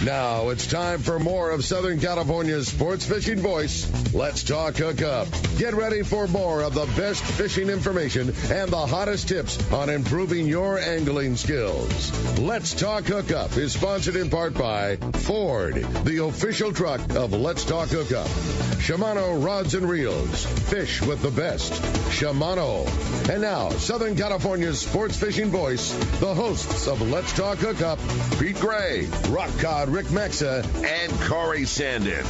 Now it's time for more of Southern California's sports fishing voice. Let's talk Hookup. Get ready for more of the best fishing information and the hottest tips on improving your angling skills. Let's talk Hookup is sponsored in part by Ford, the official truck of Let's Talk Hookup. Shimano Rods and Reels. Fish with the best. Shimano. And now, Southern California's sports fishing voice, the hosts of Let's Talk Hookup, Pete Gray, Rock Cod Rick Mexa, and Corey Sandin.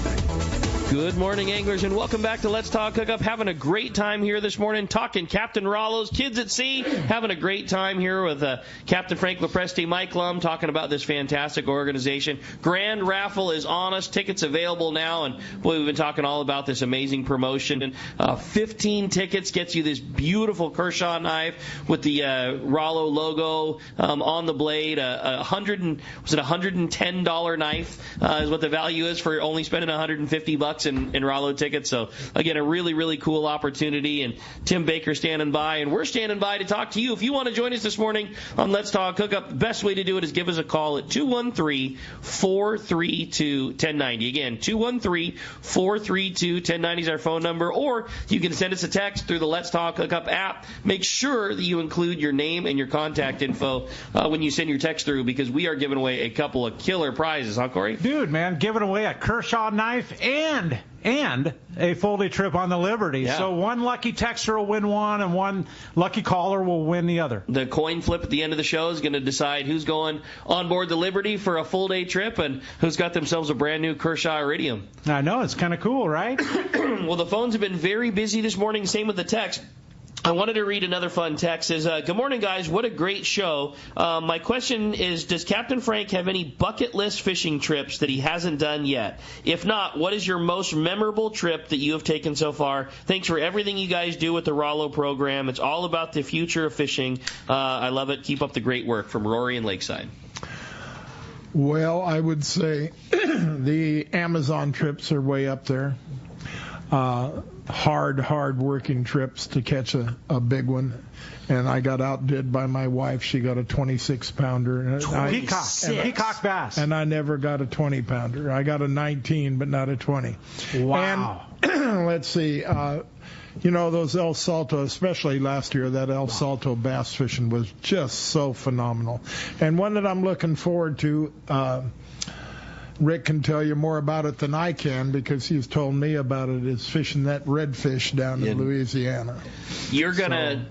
Good morning, anglers, and welcome back to Let's Talk Hookup. Having a great time here this morning, talking Captain Rollo's Kids at Sea. Having a great time here with Captain Frank Preste, Mike Lum, talking about this fantastic organization. Grand raffle is on us. Tickets available now, and boy, we've been talking all about this amazing promotion. 15 tickets gets you this beautiful Kershaw knife with the Rollo logo on the blade. $110 knife is what the value is for only spending $150 in Rollo tickets. So, again, a really, really cool opportunity. And Tim Baker standing by, and we're standing by to talk to you. If you want to join us this morning on Let's Talk Hookup, the best way to do it is give us a call at 213-432-1090. Again, 213-432-1090 is our phone number. Or you can send us a text through the Let's Talk Hookup app. Make sure that you include your name and your contact info when you send your text through, because we are giving away a couple of killer prizes, huh, Corey? Dude, man, giving away a Kershaw knife and a full-day trip on the Liberty. Yeah. So one lucky texter will win one, and one lucky caller will win the other. The coin flip at the end of the show is going to decide who's going on board the Liberty for a full-day trip and who's got themselves a brand-new Kershaw Iridium. I know. It's kind of cool, right? Well, the phones have been very busy this morning. Same with the text. I wanted to read another fun text. It says, good morning, guys. What a great show. My question is, does Captain Frank have any bucket list fishing trips that he hasn't done yet? If not, what is your most memorable trip that you have taken so far? Thanks for everything you guys do with the Rollo program. It's all about the future of fishing. I love it. Keep up the great work. From Rory and Lakeside. Well, I would say the Amazon trips are way up there. Hard working trips to catch a big one. And I got outdid by my wife. She got a 26-pounder. Peacock bass. And I never got a 20-pounder. I got a 19, but not a 20. Wow. And let's see. Those El Salto, especially last year, that El Salto bass fishing was just so phenomenal. And one that I'm looking forward to, Rick can tell you more about it than I can, because he's told me about it, is fishing that redfish down in Louisiana. You're going to,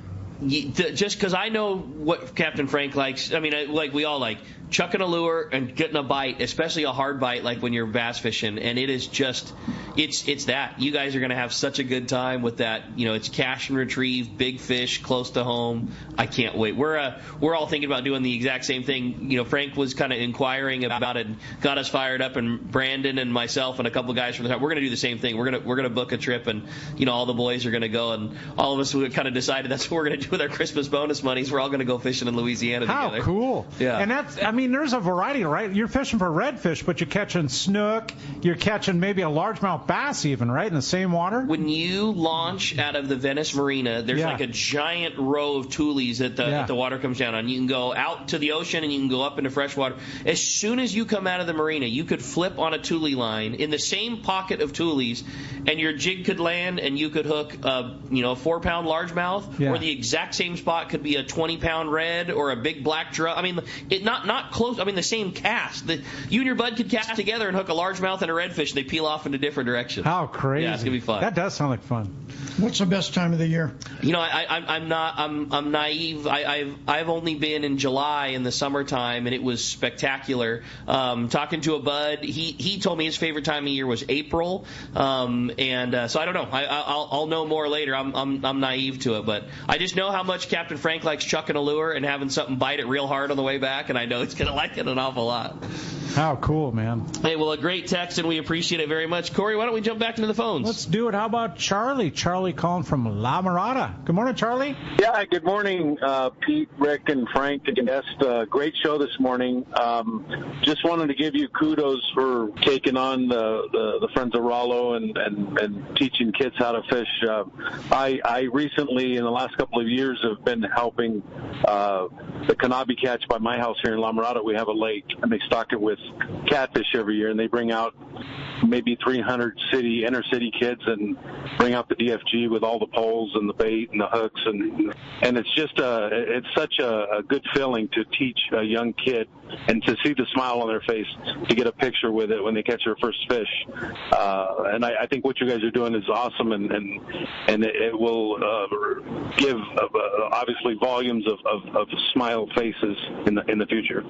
just because I know what Captain Frank likes, I mean, like we all like, chucking a lure and getting a bite, especially a hard bite like when you're bass fishing, and it is just, it's that. You guys are going to have such a good time with that. It's cash and retrieve, big fish, close to home. I can't wait. We're all thinking about doing the exact same thing. Frank was kind of inquiring about it, and got us fired up, and Brandon and myself and a couple guys from the time, we're going to do the same thing. We're going to book a trip, and all the boys are going to go, and all of us we kind of decided that's what we're going to do with our Christmas bonus monies. We're all going to go fishing in Louisiana together. How cool. Yeah. And that's, there's a variety, right? You're fishing for redfish, but you're catching snook, you're catching maybe a largemouth bass even, right, in the same water? When you launch out of the Venice Marina, there's like a giant row of tules that the water comes down on. You can go out to the ocean and you can go up into freshwater. As soon as you come out of the marina, you could flip on a tule line in the same pocket of tules, and your jig could land, and you could hook a 4-pound largemouth, or the exact same spot could be a 20-pound red or a big black drum. Not close. The same cast. You and your bud could cast together and hook a largemouth and a redfish. They peel off into different directions. How crazy! Yeah, it's gonna be fun. That does sound like fun. What's the best time of the year? I'm naive. I've only been in July in the summertime, and it was spectacular. Talking to a bud, he told me his favorite time of year was April. So I don't know. I'll know more later. I'm naive to it, but I just know how much Captain Frank likes chucking a lure and having something bite it real hard on the way back, and I know it's gonna like it an awful lot. How cool, man. Hey, well, a great text, and we appreciate it very much. Corey, why don't we jump back into the phones? Let's do it. How about Charlie? Charlie calling from La Mirada. Good morning, Charlie. Yeah, good morning, Pete, Rick, and Frank, the guest. Great show this morning. Just wanted to give you kudos for taking on the Friends of Rollo and teaching kids how to fish. I recently, in the last couple of years, have been helping the Kanabe catch by my house here in La Mirada Colorado, we have a lake, and they stock it with catfish every year, and they bring out maybe 300 inner city kids and bring out the DFG with all the poles and the bait and the hooks, and it's just it's such a good feeling to teach a young kid and to see the smile on their face, to get a picture with it when they catch their first fish. And I think what you guys are doing is awesome, and it will give obviously volumes of smile faces in the future.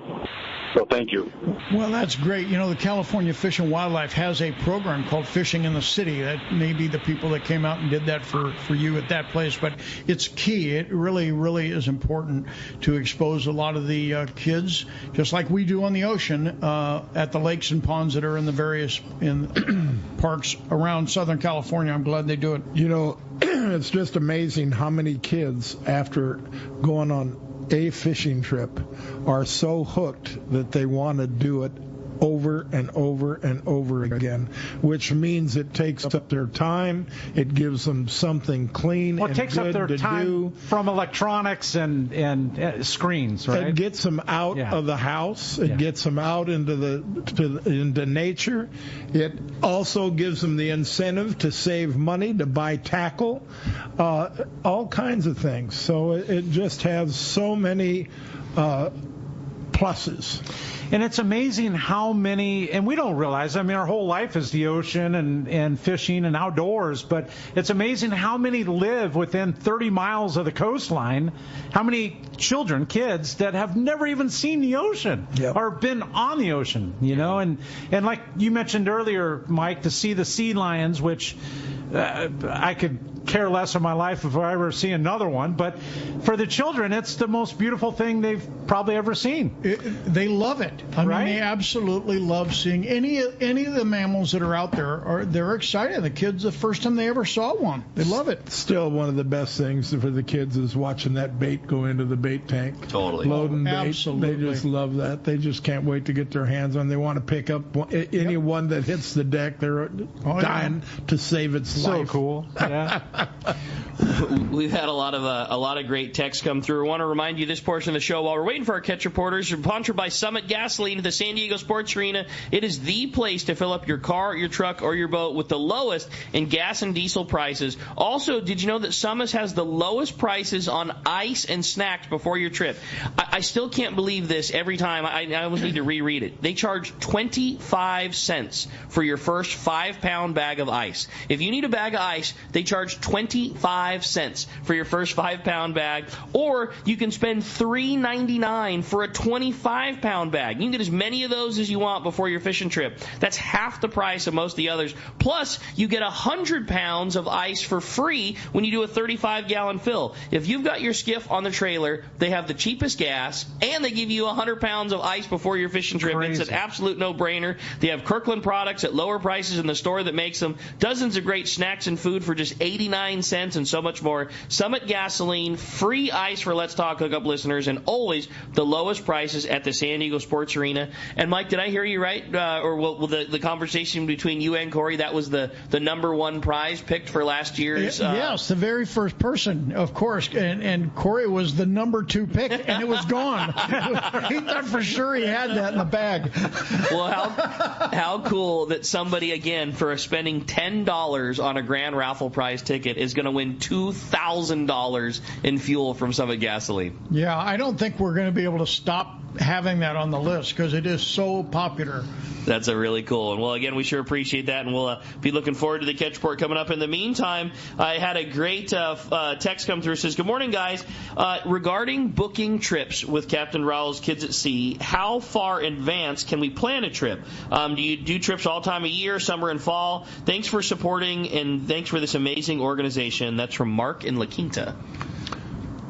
So thank you. Well, that's great. The California Fish and Wildlife has a program called Fishing in the City. That may be the people that came out and did that for you at that place, but it's key. It really, really is important to expose a lot of the kids, just like we do on the ocean, at the lakes and ponds that are in the various parks around Southern California. I'm glad they do it. It's just amazing how many kids, after going on a fishing trip, are so hooked that they want to do it over and over and over again, which means it takes up their time. It gives them something clean and it takes good up their to time do. From electronics and screens, right? It gets them out of the house. It gets them out into nature. It also gives them the incentive to save money, to buy tackle, all kinds of things. So it just has so many pluses. And it's amazing how many, and we don't realize, our whole life is the ocean and fishing and outdoors, but it's amazing how many live within 30 miles of the coastline, how many kids that have never even seen the ocean or been on the ocean, and like you mentioned earlier, Mike, to see the sea lions, which I could care less in my life if I ever see another one, but for the children, it's the most beautiful thing they've probably ever seen. They love it. I mean, they absolutely love seeing any of the mammals that are out there. They're excited. The kids, the first time they ever saw one, they love it. Still, one of the best things for the kids is watching that bait go into the bait tank. Totally. Loading bait. Absolutely. They just love that. They just can't wait to get their hands on. They want to pick up any one that hits the deck. They're dying to save its life. So cool. Yeah. We've had a lot of great texts come through. I want to remind you this portion of the show, while we're waiting for our catch reporters, are sponsored by Summit Gasoline at the San Diego Sports Arena. It is the place to fill up your car, your truck, or your boat with the lowest in gas and diesel prices. Also, did you know that Summit has the lowest prices on ice and snacks before your trip? I still can't believe this every time. I almost need to reread it. They charge 25 cents for your first 5-pound bag of ice. If you need a bag of ice, they charge 25 cents for your first 5-pound bag, or you can spend $3.99 for a 25-pound bag. You can get as many of those as you want before your fishing trip. That's half the price of most of the others. Plus, you get 100 pounds of ice for free when you do a 35-gallon fill. If you've got your skiff on the trailer, they have the cheapest gas, and they give you 100 pounds of ice before your fishing trip. Crazy. It's an absolute no-brainer. They have Kirkland products at lower prices in the store that makes them. Dozens of great snacks and food for just 89 cents and so much more. Summit Gasoline, free ice for Let's Talk Hookup listeners, and always the lowest prices at the San Diego Sports Arena. And Mike, did I hear you right? Will the conversation between you and Corey, that was the number one prize picked for last year's? Yes, the very first person, of course. And Corey was the number 2 pick, and it was gone. He thought for sure he had that in the bag. Well, how cool that somebody, again, for spending $10 on a grand raffle prize ticket is going to win $2,000 in fuel from Summit Gasoline. Yeah, I don't think we're going to be able to stop having that on the list because it is so popular. That's a really cool one. Well, again, we sure appreciate that, and we'll be looking forward to the catch report coming up. In the meantime, I had a great text come through. It says, good morning, guys. Regarding booking trips with Captain Rollo's Kids at Sea, how far in advance can we plan a trip? Do you do trips all time of year, summer and fall? Thanks for supporting, and thanks for this amazing organization. That's from Mark in La Quinta.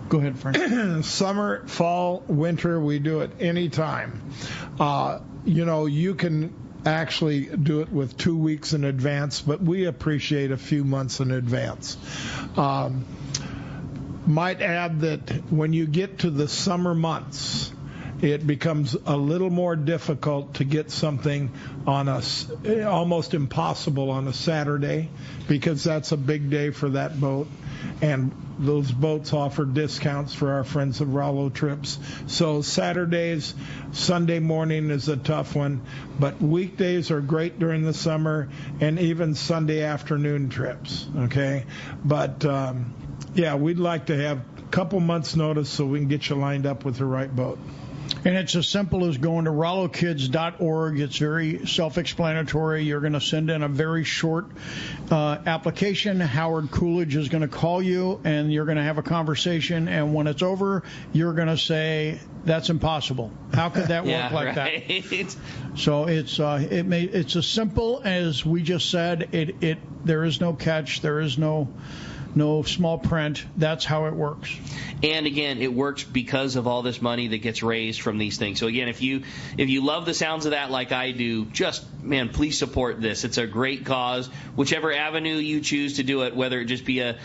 Go ahead, Frank. Summer, fall, winter, we do it anytime. You can actually do it with 2 weeks in advance, but we appreciate a few months in advance. Might add that when you get to the summer months, it becomes a little more difficult to get something on almost impossible on a Saturday, because that's a big day for that boat. and those boats offer discounts for our friends of Rollo trips. So Saturdays, Sunday morning is a tough one, but weekdays are great during the summer, and even Sunday afternoon trips, okay? But, we'd like to have a couple months' notice so we can get you lined up with the right boat. And it's as simple as going to rollokids.org. It's very self-explanatory. You're going to send in a very short application. Howard Coolidge is going to call you, and you're going to have a conversation. And when it's over, you're going to say, "That's impossible. How could that work like that?" So it's as simple as we just said. There is no catch. There is no small print. That's how it works. And again, it works because of all this money that gets raised from these things. So again, if you love the sounds of that like I do, please support this. It's a great cause. Whichever avenue you choose to do it, whether it just be a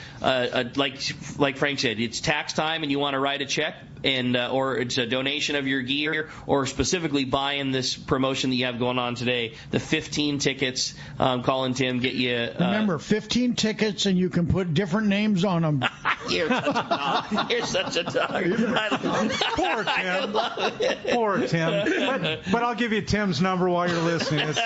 like Frank said, it's tax time and you want to write a check, and or it's a donation of your gear, or specifically buying this promotion that you have going on today, the 15 tickets. Colin, Tim, get you. Remember, 15 tickets, and you can put different names on them. You're such a dog. Poor Tim. Poor Tim. But I'll give you Tim's number while you're listening. It's,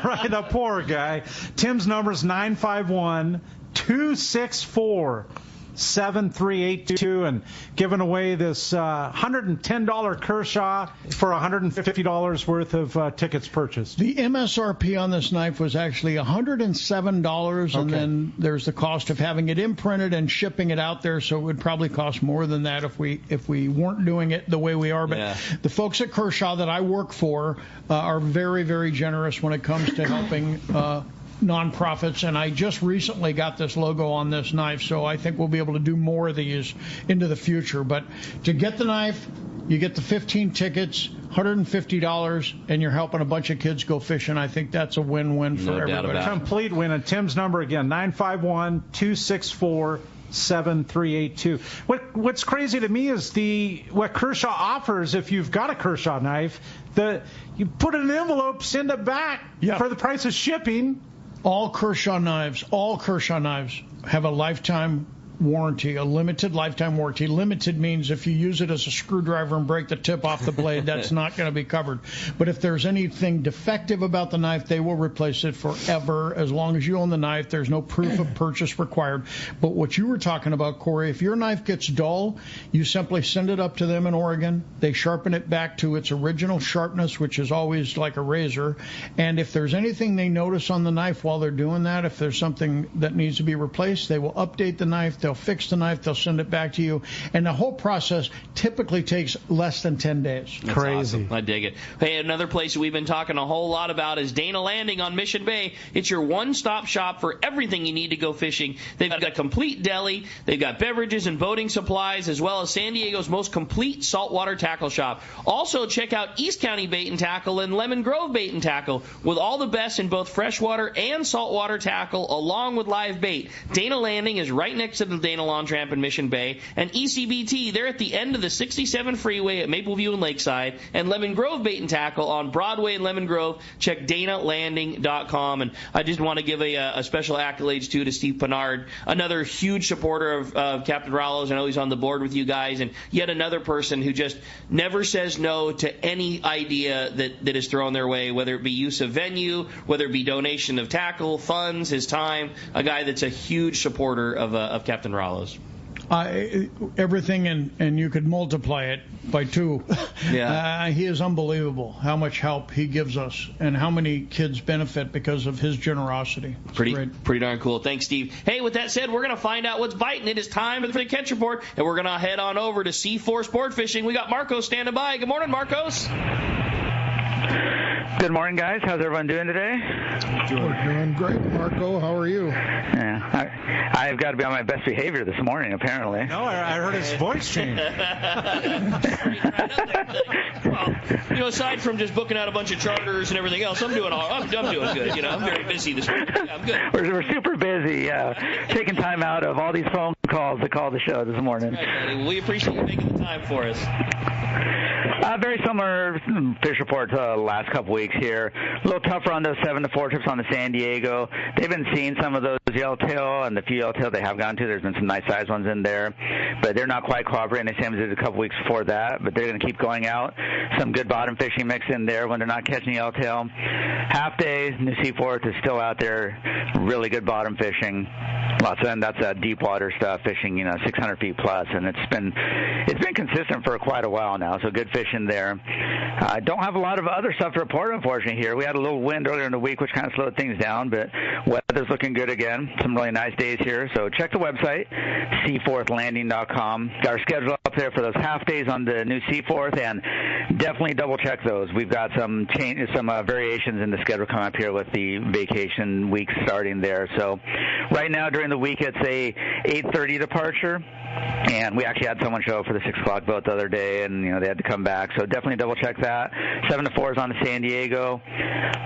right, the poor guy. Tim's number is 951-264-7382, and giving away this $110 Kershaw for $150 worth of tickets purchased. The MSRP on this knife was actually $107, and then there's the cost of having it imprinted and shipping it out there, so it would probably cost more than that if we weren't doing it the way we are. But the folks at Kershaw that I work for are very, very generous when it comes to helping nonprofits, and I just recently got this logo on this knife, so I think we'll be able to do more of these into the future. But to get the knife, you get the 15 tickets, $150, and you're helping a bunch of kids go fishing. I think that's a win-win for everybody. A complete win. And Tim's number again, 951-264-7382. What's crazy to me is what Kershaw offers. If you've got a Kershaw knife, you put it in an envelope, send it back for the price of shipping. All Kershaw knives have a lifetime warranty, a limited lifetime warranty. Limited means if you use it as a screwdriver and break the tip off the blade, that's not going to be covered. But if there's anything defective about the knife, they will replace it forever. As long as you own the knife, there's no proof of purchase required. But what you were talking about, Corey, if your knife gets dull, you simply send it up to them in Oregon. They sharpen it back to its original sharpness, which is always like a razor. And if there's anything they notice on the knife while they're doing that, if there's something that needs to be replaced, they will update the knife. They'll fix the knife. They'll send it back to you. And the whole process typically takes less than 10 days. That's crazy. Awesome. I dig it. Hey, another place we've been talking a whole lot about is Dana Landing on Mission Bay. It's your one-stop shop for everything you need to go fishing. They've got a complete deli. They've got beverages and boating supplies, as well as San Diego's most complete saltwater tackle shop. Also, check out East County Bait and Tackle and Lemon Grove Bait and Tackle with all the best in both freshwater and saltwater tackle, along with live bait. Dana Landing is right next to the Dana Lawn Tramp in Mission Bay, and ECBT, they're at the end of the 67 freeway at Mapleview and Lakeside, and Lemon Grove Bait and Tackle on Broadway and Lemon Grove. Check DanaLanding.com. And I just want to give a special accolades to Steve Pinard, another huge supporter of Captain Rollo's. I know he's on the board with you guys, and yet another person who just never says no to any idea that is thrown their way, whether it be use of venue, whether it be donation of tackle, funds, his time. A guy that's a huge supporter of Captain Rollo's. Everything, and you could multiply it by 2. Yeah. He is unbelievable how much help he gives us and how many kids benefit because of his generosity. Pretty darn cool. Thanks, Steve. Hey, with that said, we're going to find out what's biting. It is time for the Catch Report, and we're going to head on over to C4 Sport Fishing. We got Marcos standing by. Good morning, Marcos. Good morning, guys. How's everyone doing today? We're doing great, Marco. How are you? Yeah, I've got to be on my best behavior this morning, apparently. No, I heard his voice change. Well, aside from just booking out a bunch of charters and everything else, I'm doing good. I'm very busy this morning. Yeah, I'm good. We're super busy, taking time out of all these phone calls to call the show this morning. Right, buddy. We appreciate you making the time for us. Very similar fish report to the last couple weeks here. A little tougher on those 7 to 4 trips on the San Diego. They've been seeing some of those yellowtail, and the few yellowtail they have gone to, there's been some nice size ones in there, but they're not quite cooperating the same as they did a couple weeks before that, but they're going to keep going out. Some good bottom fishing mix in there when they're not catching yellowtail. Half day, New Seaforth is still out there, really good bottom fishing. Lots of them, that's deep water stuff, fishing 600 feet plus, and it's been consistent for quite a while now, so good fishing there. I don't have a lot of other stuff to report, unfortunately, here. We had a little wind earlier in the week, which kind of slowed things down, but weather's looking good again. Some really nice days here, so check the website, seaforthlanding.com. Got our schedule up there for those half days on the New Seaforth, and definitely double check those. We've got some variations in the schedule coming up here with the vacation week starting there. So right now during the week it's a 8:30 departure, and we actually had someone show up for the 6 o'clock boat the other day, and they had to come back. So definitely double check that. 7 to 4 is on the San Diego.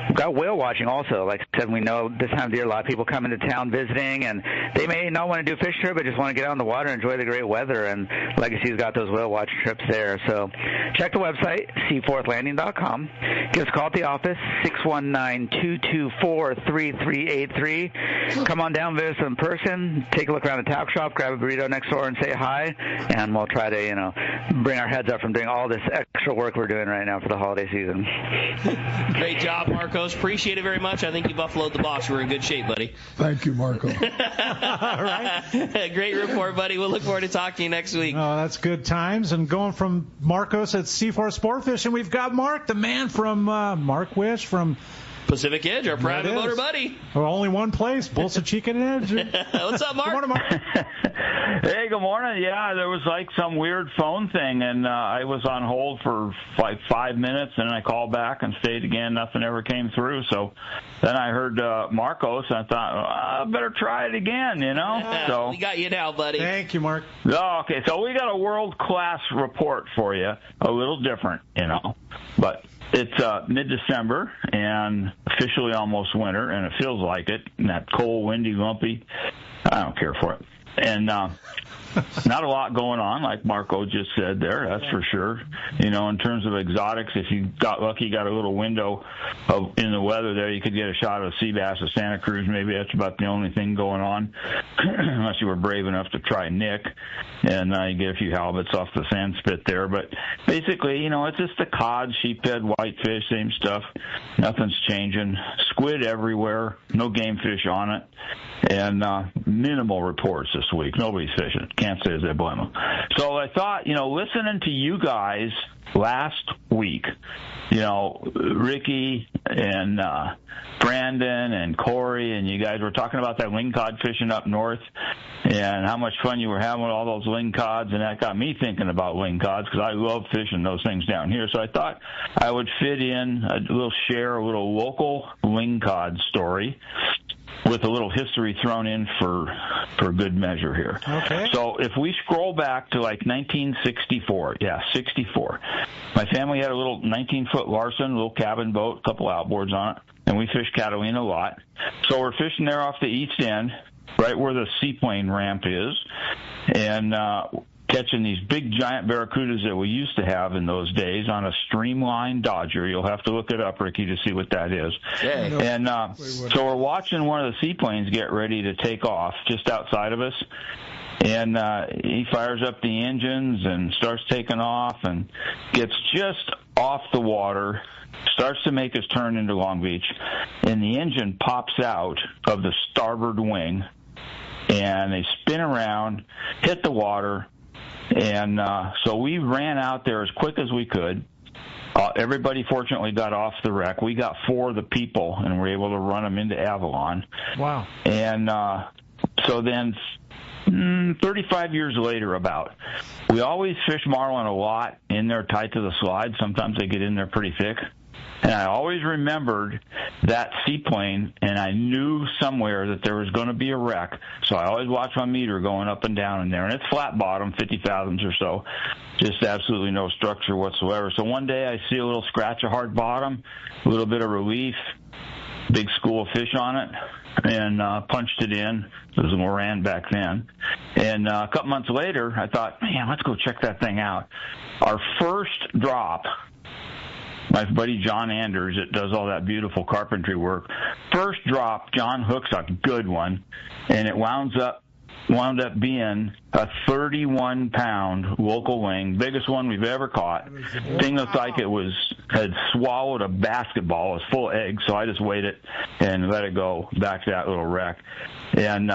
We've got whale watching also. Like I said, we know this time of the year a lot of people come into town visiting, and they may not want to do a fish trip, but just want to get out on the water and enjoy the great weather. And Legacy's got those whale watching trips there. So check the website, seaforthlanding.com. Give us a call at the office, 619-224-3383. Come on down, visit us in person, take a look around the tackle shop, grab a burrito next door and say hi, and we'll try to, bring our heads up from doing all this extra work we're doing right now for the holiday season. Great job, Marcos. Appreciate it very much. I think you buffaloed the box. We're in good shape, buddy. Thank you, Marco. All right. Great report, buddy. We'll look forward to talking to you next week. Oh, that's good times. And going from Marcos at Seaforth Sport Fishing, we've got Mark, the man from Mark Wish from Pacific Edge, our private motor buddy. Well, only one place, Bolsa Chica and Edge. What's up, Mark? Good morning, Mark. Hey, good morning. Yeah, there was like some weird phone thing, and I was on hold for like 5 minutes, and I called back and stayed again. Nothing ever came through. So then I heard Marcos, and I thought, I better try it again, So we got you now, buddy. Thank you, Mark. Oh, okay, so we got a world-class report for you, a little different, but it's mid-December and officially almost winter, and it feels like it. And that cold, windy, lumpy, I don't care for it. And not a lot going on, like Marco just said there, that's for sure. In terms of exotics, if you got lucky, got a little window in the weather there, you could get a shot of sea bass at Santa Cruz. Maybe that's about the only thing going on, unless you were brave enough to try Nick, and you get a few halibuts off the sand spit there. But basically, it's just the cod, sheephead, whitefish, same stuff. Nothing's changing. Squid everywhere, no game fish on it, and minimal reports this week. Nobody's fishing. Can't say as I blame them. So I thought, listening to you guys last week, Ricky and Brandon and Corey, and you guys were talking about that lingcod fishing up north and how much fun you were having with all those lingcods, and that got me thinking about lingcods because I love fishing those things down here. So I thought I would fit in a little local lingcod story with a little history thrown in for good measure here. Okay. So if we scroll back to like 1964, 64, my family had a little 19-foot Larson, little cabin boat, a couple outboards on it, and we fished Catalina a lot. So we're fishing there off the east end, right where the seaplane ramp is, and catching these big giant barracudas that we used to have in those days on a streamlined Dodger. You'll have to look it up, Ricky, to see what that is. Okay. And so we're watching one of the seaplanes get ready to take off just outside of us. And he fires up the engines and starts taking off and gets just off the water, starts to make his turn into Long Beach, and the engine pops out of the starboard wing, and they spin around, hit the water. And so we ran out there as quick as we could. Everybody fortunately got off the wreck. We got 4 of the people and were able to run them into Avalon. Wow. And so then 35 years later we always fish marlin a lot in there tight to the slide. Sometimes they get in there pretty thick. And I always remembered that seaplane, and I knew somewhere that there was going to be a wreck. So I always watch my meter going up and down in there. And it's flat bottom, 50 fathoms or so, just absolutely no structure whatsoever. So one day I see a little scratch of hard bottom, a little bit of relief, big school of fish on it, and punched it in. It was a Moran back then. And a couple months later, I thought, man, let's go check that thing out. Our first drop, my buddy John Anders, that does all that beautiful carpentry work, first drop, John hooks a good one, and it wound up being a 31-pound local wing, biggest one we've ever caught. Thing looked like it had swallowed a basketball. It was full of eggs, so I just weighed it and let it go back to that little wreck. And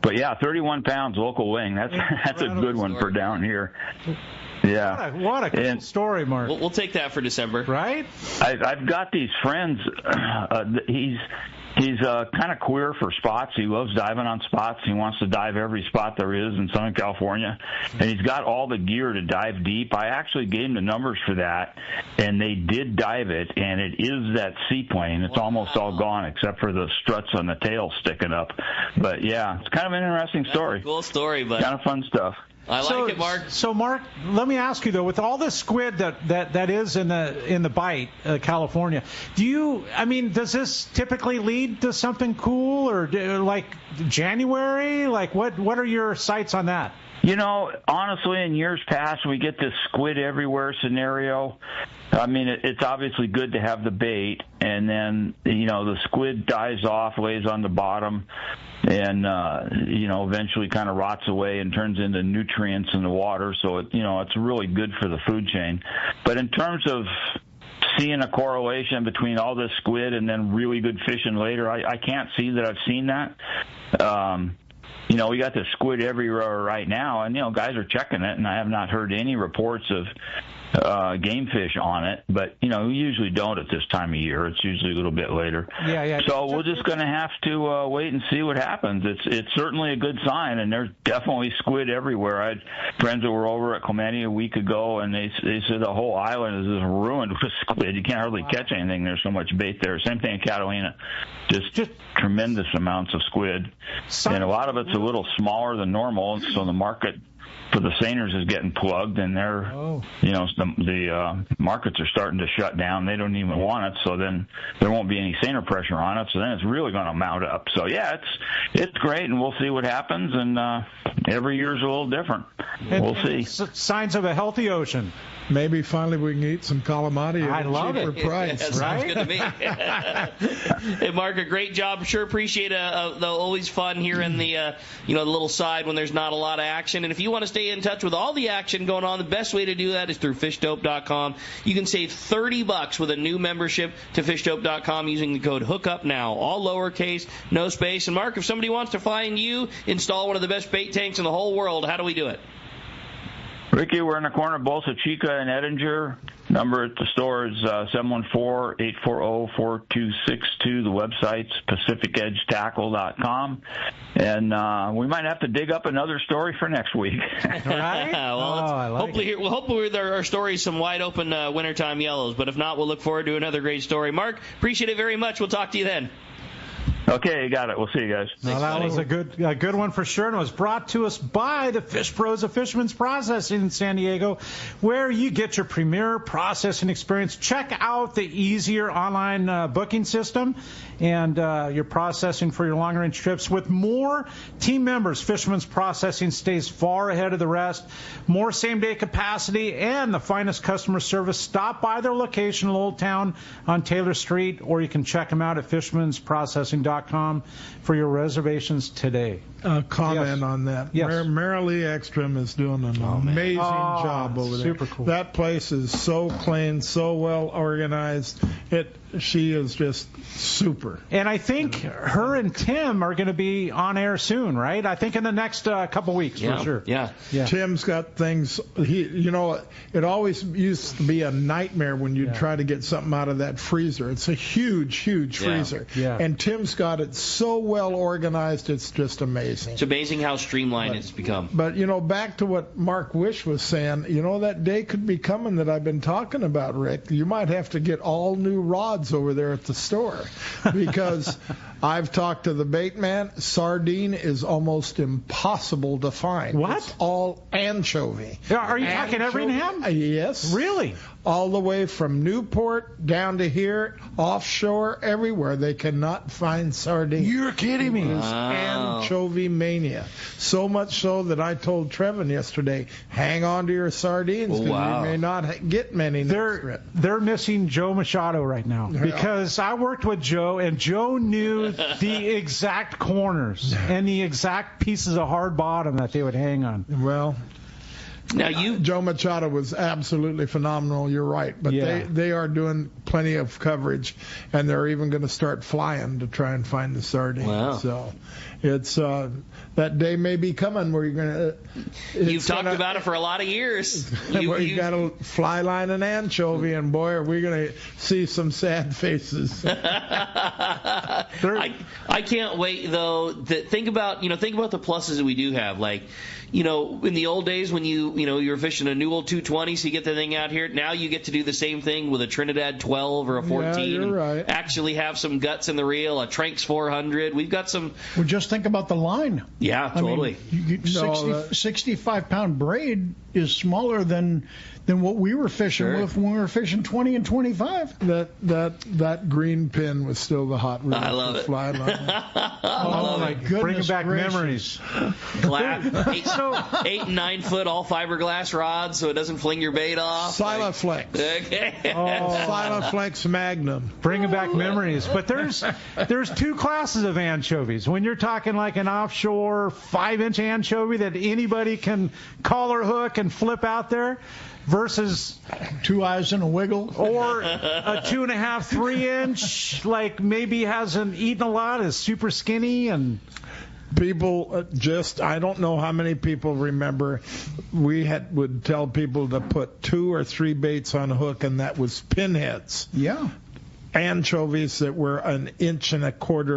but yeah, 31 pounds local wing. That's a good one for down here. Yeah. What a cool story, Mark. We'll take that for December. Right? I've got these friends. He's kind of queer for spots. He loves diving on spots. He wants to dive every spot there is in Southern California. And he's got all the gear to dive deep. I actually gave him the numbers for that, and they did dive it, and it is that seaplane. It's almost all gone except for the struts on the tail sticking up. But, yeah, it's kind of an interesting story. Cool story, but kind of fun stuff. I like it, Mark. So, Mark, let me ask you though, with all the squid that is in the bite, California, does this typically lead to something cool, or like January? Like, what are your sights on that? Honestly, in years past, we get this squid everywhere scenario. I mean, it's obviously good to have the bait, and then, the squid dies off, lays on the bottom, and, eventually kind of rots away and turns into nutrients in the water. So, it's really good for the food chain. But in terms of seeing a correlation between all this squid and then really good fishing later, I can't see that I've seen that. We got the squid everywhere right now, and, guys are checking it, and I have not heard any reports of game fish on it, but, we usually don't at this time of year. It's usually a little bit later. Yeah. So we're just going to have to wait and see what happens. It's certainly a good sign, and there's definitely squid everywhere. I had friends that were over at Clemente a week ago, and they said the whole island is just ruined with squid. You can't hardly catch anything. There's so much bait there. Same thing in Catalina. Just tremendous amounts of squid. And a lot of it's a little smaller than normal, so the market for the seiners is getting plugged, and the markets are starting to shut down. They don't even want it, so then there won't be any seiner pressure on it, so then it's really going to mount up. So, yeah, it's great, and we'll see what happens, and every year's a little different. We'll see. Signs of a healthy ocean. Maybe finally we can eat some calamari at a cheaper price. That sounds good to me. Hey, Mark, a great job. Sure appreciate the always fun here in the the little side when there's not a lot of action. And if you want to stay in touch with all the action going on, the best way to do that is through fishdope.com. You can save $30 with a new membership to fishdope.com using the code Hookup now. All lowercase, no space. And Mark, if somebody wants to find you, install one of the best bait tanks in the whole world, how do we do it? Ricky, we're in the corner of Bolsa Chica and Edinger. Number at the store is 714-840-4262. The website's PacificEdgeTackle.com. And we might have to dig up another story for next week. Right? Hopefully our story is some wide open wintertime yellows. But if not, we'll look forward to another great story. Mark, appreciate it very much. We'll talk to you then. Okay, you got it. We'll see you guys. Well, that was a good one for sure, and it was brought to us by the Fish Pros of Fisherman's Processing in San Diego, where you get your premier processing experience. Check out the easier online booking system and your processing for your long-range trips. With more team members, Fisherman's Processing stays far ahead of the rest. More same-day capacity and the finest customer service. Stop by their location in Old Town on Taylor Street, or you can check them out at fishermansprocessing.com for your reservations today. Comment on that. Yes. Marilee Ekstrom is doing an amazing job over there. Super cool. That place is so clean, so well organized. She is just super. And I think her and Tim are going to be on air soon, right? I think in the next couple weeks, for sure. Yeah. Tim's got things. It always used to be a nightmare when you'd try to get something out of that freezer. It's a huge freezer. Yeah. And Tim's got it so well organized, it's just amazing. It's amazing how streamlined it's become. But, back to what Mark Wish was saying, that day could be coming that I've been talking about, Rick. You might have to get all new rods over there at the store, because I've talked to the bait man. Sardine is almost impossible to find. What? It's all anchovy. Are you talking Everingham? Yes. Really? all the way from Newport down to here, offshore, everywhere. They cannot find sardines. You're kidding me. Anchovy mania. So much so that I told Trevin yesterday, hang on to your sardines because we may not get many next trip. They're missing Joe Machado right now because I worked with Joe, and Joe knew the exact corners and the exact pieces of hard bottom that they would hang on. Well, now Joe Machado was absolutely phenomenal. You're right, but they are doing plenty of coverage, and they're even going to start flying to try and find the sardines. Wow. So it's that day may be coming where you're going to. You've talked about it for a lot of years. You got a fly line and anchovy, and boy, are we going to see some sad faces. I can't wait though. Think about the pluses that we do have, like. In the old days when you were fishing a Newell 220, so you get the thing out here. Now you get to do the same thing with a Trinidad 12 or a 14. Yeah, you're right. Actually have some guts in the reel, a Tranks 400. We've got some. Well, just think about the line. Yeah, totally. 65-pound braid is smaller than what we were fishing with when we were fishing 20 and 25. That green pin was still the hot reel. I love it. Fly line. Oh my goodness! Bringing back gracious. memories. 8 and 9 foot all fiberglass rods, so it doesn't fling your bait off. Silaflex. Okay. Silaflex Magnum. Bringing back memories. But there's two classes of anchovies. When you're talking like an offshore 5-inch anchovy that anybody can collar hook and flip out there, versus 2 eyes and a wiggle, or a 2.5, 3-inch, like maybe hasn't eaten a lot, is super skinny, and people I don't know how many people remember would tell people to put 2 or 3 baits on a hook, and that was pinheads. Yeah. Anchovies that were 1.25 inches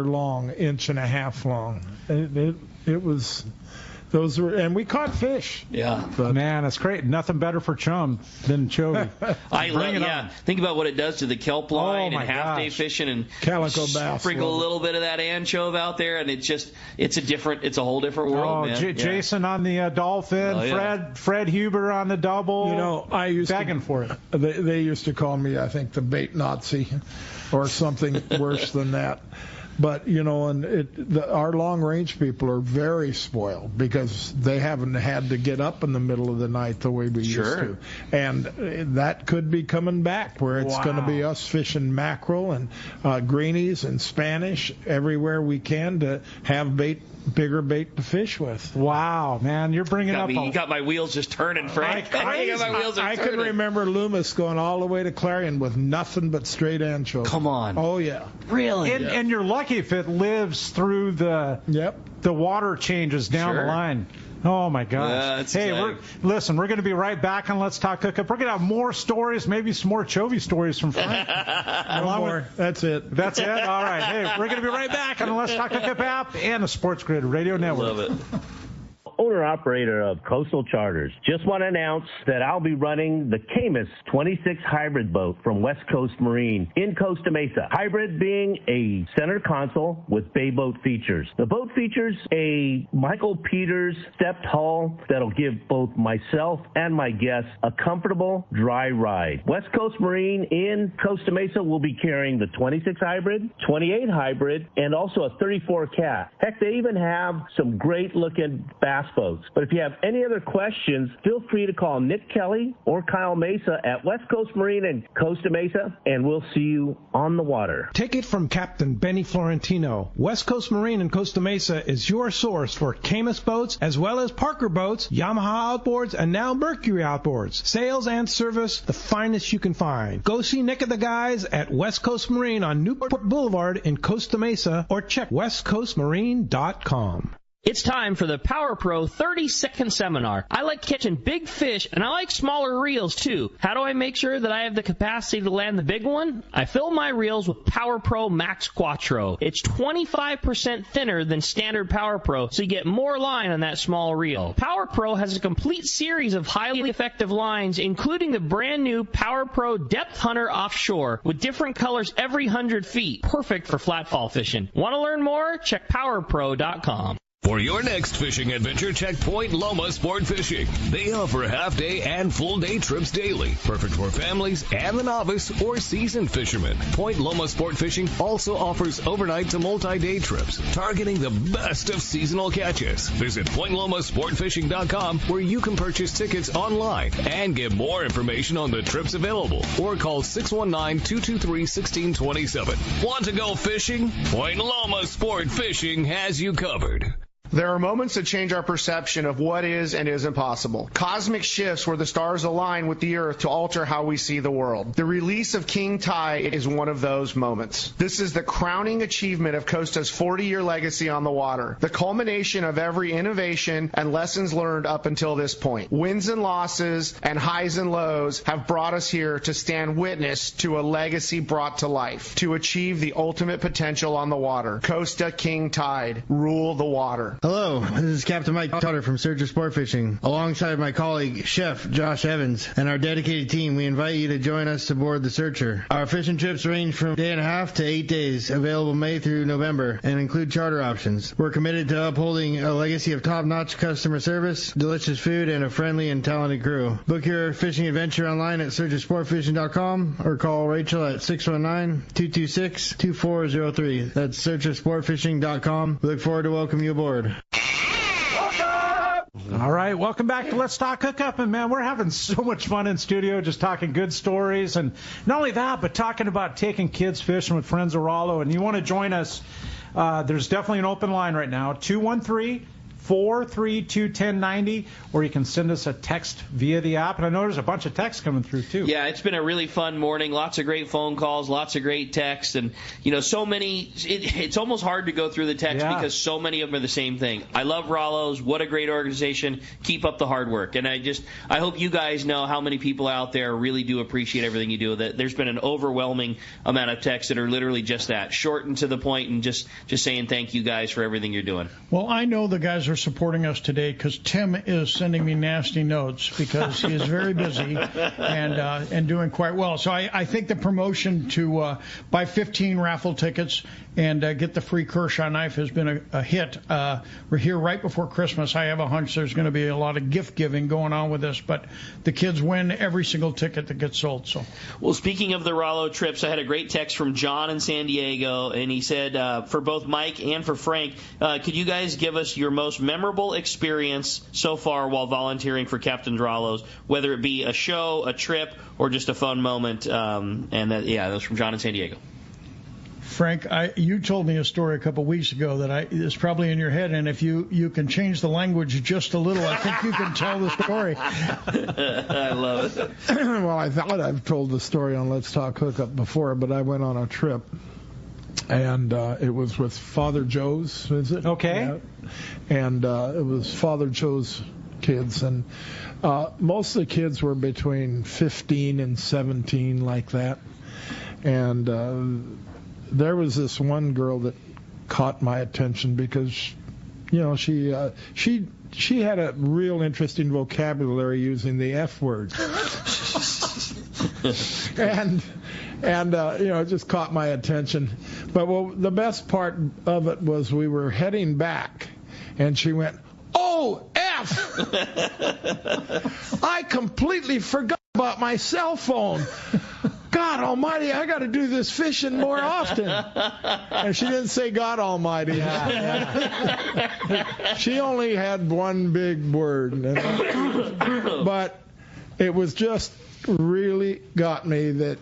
long, 1.5 inches long. It was. Those were, and we caught fish. Yeah. But, man, it's great. Nothing better for chum than chovy. On. Think about what it does to the kelp line and half-day fishing, and calico bass. Sprinkle a little bit of that anchovy out there, and it's a whole different world, man. Jason on the dolphin, Fred Huber on the double. I used begging for it. They used to call me, I think, the bait Nazi, or something worse than that. But, our long-range people are very spoiled because they haven't had to get up in the middle of the night the way we used to. And that could be coming back where it's going to be us fishing mackerel and greenies and Spanish everywhere we can to have bigger bait to fish with. Wow, man, you're bringing up. You got my wheels just turning, Frank. I can remember Loomis going all the way to Clarion with nothing but straight anchovy. Come on. Oh yeah. Really? And you're lucky if it lives through the water changes down the line. Oh, my gosh. Hey, we're going to be right back on Let's Talk Hookup. We're going to have more stories, maybe some more chovy stories from Frank. No more. That's it. That's it? All right. Hey, we're going to be right back on the Let's Talk Hookup app and the Sports Grid Radio Network. Love it. Owner-operator of Coastal Charters. Just want to announce that I'll be running the Camus 26 hybrid boat from West Coast Marine in Costa Mesa. Hybrid being a center console with bay boat features. The boat features a Michael Peters stepped hull that'll give both myself and my guests a comfortable, dry ride. West Coast Marine in Costa Mesa will be carrying the 26 hybrid, 28 hybrid, and also a 34 cat. Heck, they even have some great-looking bass boats. But if you have any other questions, feel free to call Nick Kelly or Kyle Mesa at West Coast Marine in Costa Mesa, and we'll see you on the water. Take it from Captain Benny Florentino. West Coast Marine in Costa Mesa is your source for Camus boats, as well as Parker boats, Yamaha outboards, and now Mercury outboards. Sales and service, the finest you can find. Go see Nick and the guys at West Coast Marine on Newport Boulevard in Costa Mesa, or check westcoastmarine.com. It's time for the Power Pro 30-second seminar. I like catching big fish, and I like smaller reels, too. How do I make sure that I have the capacity to land the big one? I fill my reels with Power Pro Max Quattro. It's 25% thinner than standard Power Pro, so you get more line on that small reel. Power Pro has a complete series of highly effective lines, including the brand new Power Pro Depth Hunter Offshore, with different colors every 100 feet. Perfect for flatfall fishing. Want to learn more? Check PowerPro.com. For your next fishing adventure, check Point Loma Sport Fishing. They offer half-day and full-day trips daily, perfect for families and the novice or seasoned fishermen. Point Loma Sport Fishing also offers overnight to multi-day trips, targeting the best of seasonal catches. Visit PointLomaSportFishing.com, where you can purchase tickets online and get more information on the trips available, or call 619-223-1627. Want to go fishing? Point Loma Sport Fishing has you covered. There are moments that change our perception of what is and isn't possible. Cosmic shifts where the stars align with the earth to alter how we see the world. The release of King Tide is one of those moments. This is the crowning achievement of Costa's 40-year legacy on the water, the culmination of every innovation and lessons learned up until this point. Wins and losses and highs and lows have brought us here to stand witness to a legacy brought to life, to achieve the ultimate potential on the water. Costa King Tide, rule the water. Hello, this is Captain Mike Tutter from Searcher Sport Fishing. Alongside my colleague, Chef Josh Evans, and our dedicated team, we invite you to join us aboard the Searcher. Our fishing trips range from 1.5 to 8 days, available May through November, and include charter options. We're committed to upholding a legacy of top-notch customer service, delicious food, and a friendly and talented crew. Book your fishing adventure online at searchersportfishing.com or call Rachel at 619-226-2403. That's searchersportfishing.com. We look forward to welcoming you aboard. All right, welcome back to Let's Talk Hookup. And, man, we're having so much fun in studio just talking good stories. And not only that, but talking about taking kids fishing with friends of Rollo. And you want to join us, there's definitely an open line right now, 213-432-1090, or you can send us a text via the app. And I know there's a bunch of texts coming through, too. Yeah, it's been a really fun morning. Lots of great phone calls, lots of great texts, and, so many. It's almost hard to go through the text because so many of them are the same thing. I love Rollo's. What a great organization. Keep up the hard work. And I hope you guys know how many people out there really do appreciate everything you do. That there's been an overwhelming amount of texts that are literally just that, short and to the point, and just saying thank you guys for everything you're doing. Well, I know the guys are supporting us today because Tim is sending me nasty notes because he is very busy and doing quite well. So I think the promotion to buy 15 raffle tickets and get the free Kershaw knife has been a hit. We're here right before Christmas. I have a hunch there's going to be a lot of gift giving going on with this, but the kids win every single ticket that gets sold. So, well, speaking of the Rollo trips, I had a great text from John in San Diego, and he said, for both Mike and for Frank, could you guys give us your most memorable experience so far while volunteering for Captain Rollo's, whether it be a show, a trip, or just a fun moment? That was from John in San Diego. Frank, you told me a story a couple weeks ago that is probably in your head, and if you can change the language just a little, I think you can tell the story. I love it. Well, I thought I've told the story on Let's Talk Hookup before, but I went on a trip, and it was with Father Joe's, is it? Okay. Yeah. And it was Father Joe's kids, and most of the kids were between 15 and 17, like that. And there was this one girl that caught my attention because, she had a real interesting vocabulary using the F word. and it just caught my attention. But the best part of it was we were heading back, and she went, "Oh, F! I completely forgot about my cell phone. God almighty, I got to do this fishing more often." And she didn't say God almighty. She only had one big word. But it was just really got me that,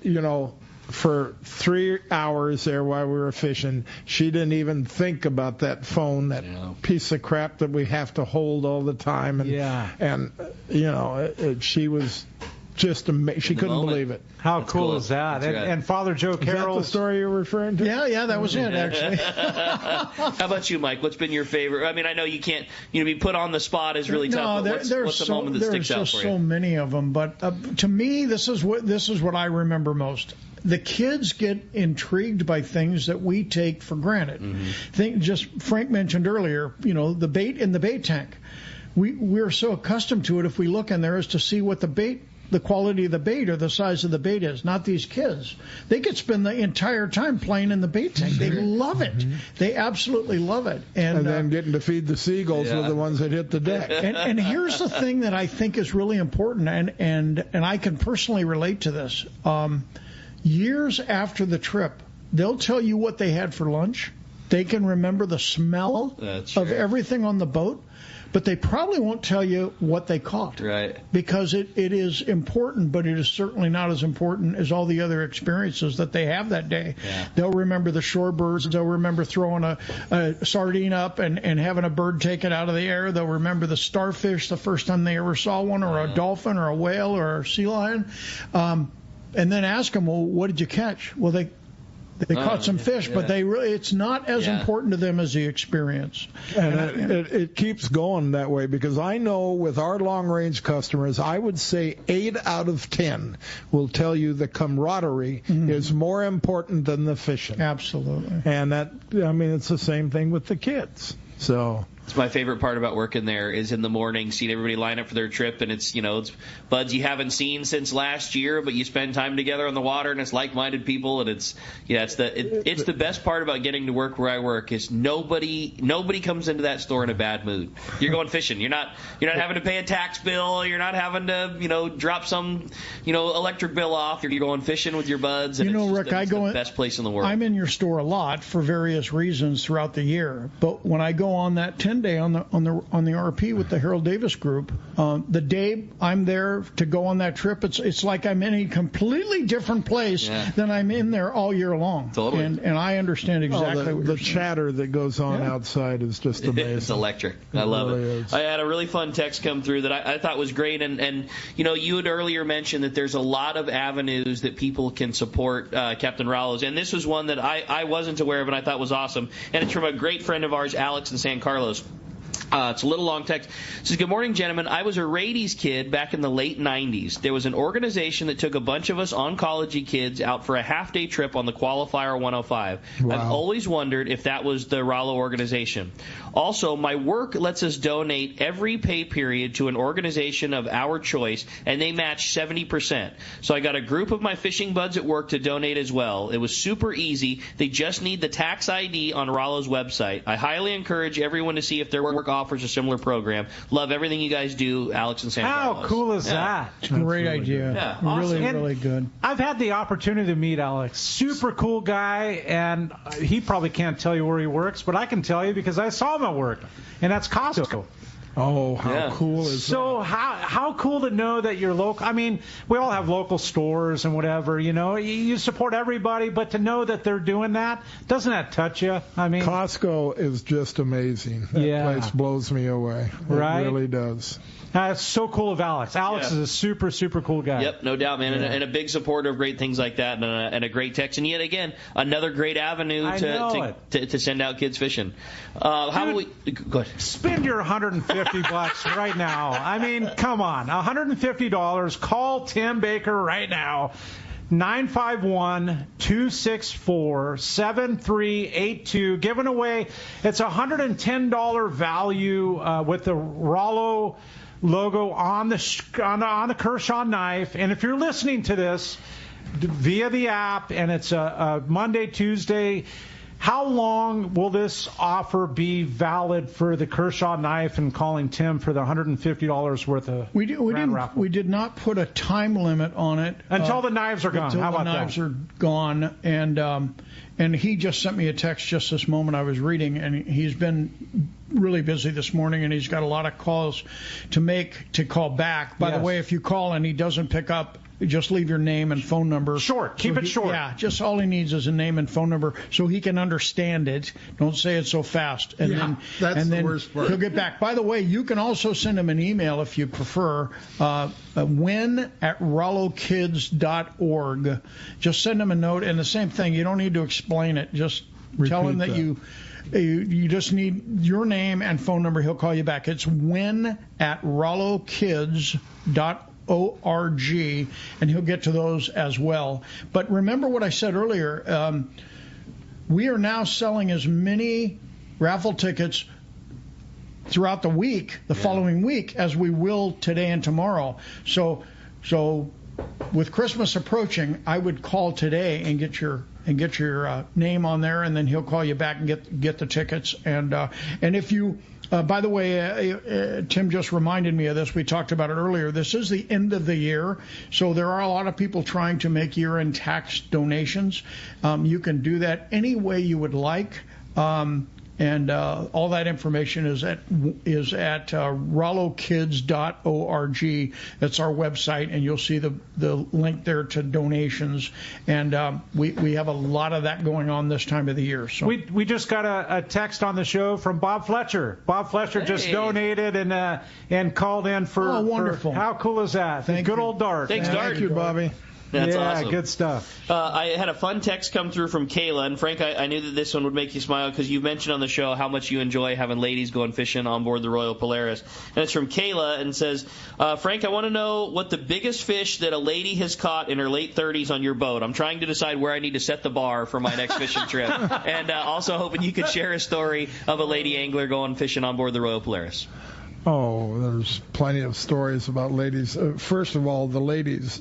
for 3 hours there while we were fishing, she didn't even think about that phone, that piece of crap that we have to hold all the time. And she was just amazing. She couldn't believe it. How cool is that? And Father Joe Carroll. Is that the story you're referring to? Yeah, that was it, actually. How about you, Mike? What's been your favorite? I mean, I know you can't, be put on the spot is really tough. But what's the moment that sticks out for you? There's so many of them, but to me, this is what I remember most. The kids get intrigued by things that we take for granted. Mm-hmm. Frank mentioned earlier, the bait in the bait tank. We're so accustomed to it. If we look in there, is to see what the bait the quality of the bait or the size of the bait is. Not these kids. They could spend the entire time playing in the bait tank. They love it. They absolutely love it. And then getting to feed the seagulls with the ones that hit the deck. And here's the thing that I think is really important, and I can personally relate to this. Years after the trip, they'll tell you what they had for lunch. They can remember the smell of everything on the boat, but they probably won't tell you what they caught. Right. Because it is important, but it is certainly not as important as all the other experiences that they have that day. Yeah. They'll remember the shorebirds. They'll remember throwing a sardine up and having a bird taken out of the air. They'll remember the starfish the first time they ever saw one, or a dolphin, or a whale, or a sea lion. And then ask them, well, what did you catch? Well, they caught some fish, but it's not as important to them as the experience. And it keeps going that way, because I know with our long-range customers, I would say 8 out of 10 will tell you the camaraderie is more important than the fishing. Absolutely. And it's the same thing with the kids. So it's my favorite part about working there is in the morning seeing everybody line up for their trip, and it's buds you haven't seen since last year, but you spend time together on the water, and it's like-minded people, and it's the best part about getting to work where I work is nobody comes into that store in a bad mood. You're going fishing. You're not having to pay a tax bill. You're not having to drop some electric bill off. You're going fishing with your buds. And Rick, it's the best place in the world. I'm in your store a lot for various reasons throughout the year, but when I go on that 10-day on the RP with the Harold Davis Group, the day I'm there to go on that trip, it's like I'm in a completely different place than I'm in there all year long. Totally. And I understand exactly what the chatter that goes on outside is just amazing. It's electric. I love it. I had a really fun text come through that I thought was great, and you had earlier mentioned that there's a lot of avenues that people can support Captain Rollo's, and this was one that I wasn't aware of and I thought was awesome, and it's from a great friend of ours, Alex in San Carlos. It's a little long text. It says, good morning, gentlemen. I was a Radies kid back in the late 90s. There was an organization that took a bunch of us oncology kids out for a half-day trip on the Qualifier 105. Wow. I've always wondered if that was the Rollo organization. Also, my work lets us donate every pay period to an organization of our choice, and they match 70%. So I got a group of my fishing buds at work to donate as well. It was super easy. They just need the tax ID on Rollo's website. I highly encourage everyone to see if their work offers a similar program. Love everything you guys do, Alex and San Carlos. How cool is that? Great idea. Yeah, awesome. Really good. I've had the opportunity to meet Alex. Super cool guy, and he probably can't tell you where he works, but I can tell you because I saw him at work, and that's Costco. Oh, how cool is that? So how cool to know that you're local. I mean, we all have local stores and whatever, you support everybody, but to know that they're doing that, doesn't that touch you? I mean, Costco is just amazing. That place blows me away. Right? It really does. It's so cool of Alex. Alex is a super, super cool guy. Yep, no doubt, man, and a big supporter of great things like that, and a great text. And yet again, another great avenue to send out kids fishing. How do we? Go ahead. Spend your $150 right now. I mean, come on, $150. Call Tim Baker right now. 951-264-7382. Giving away, it's $110 value with the Rollo logo on the Kershaw knife. And if you're listening to this via the app and it's a Monday, Tuesday, how long will this offer be valid for the Kershaw knife and calling Tim for the $150 worth of raffle? We did not put a time limit on it. Until the knives are gone. How about that? Until the knives are gone. And he just sent me a text just this moment I was reading, and he's been really busy this morning, and he's got a lot of calls to make to call back. By the way, if you call and he doesn't pick up, just leave your name and phone number. Short. Keep it short. Yeah, just all he needs is a name and phone number so he can understand it. Don't say it so fast. And that's the worst part. He'll get back. By the way, you can also send him an email if you prefer, win@rollokids.org. Just send him a note. And the same thing, you don't need to explain it. Just tell him that you just need your name and phone number. He'll call you back. It's win@rollokids.org. and he'll get to those as well. But remember what I said earlier, we are now selling as many raffle tickets throughout the week, the following week, as we will today and tomorrow. So So with Christmas approaching, I would call today and get your name on there, and then he'll call you back and get the tickets. And if you by the way, Tim just reminded me of this. We talked about it earlier. This is the end of the year, so there are a lot of people trying to make year-end tax donations. You can do that any way you would like. And all that information is at rollokids.org. That's our website, and you'll see the link there to donations. And we have a lot of that going on this time of the year. So we just got a text on the show from Bob Fletcher. Bob Fletcher just donated and called in for. Oh, wonderful! How cool is that? Thank Good you. old Dart. Thanks, Dart. Thank you, Bobby. That's awesome. Good stuff. I had a fun text come through from Kayla, and Frank, I knew that this one would make you smile because you mentioned on the show how much you enjoy having ladies going fishing on board the Royal Polaris. And it's from Kayla, and says, Frank, I want to know what the biggest fish that a lady has caught in her late 30s on your boat. I'm trying to decide where I need to set the bar for my next fishing trip. And also hoping you could share a story of a lady angler going fishing on board the Royal Polaris. Oh, there's plenty of stories about ladies. First of all, the ladies...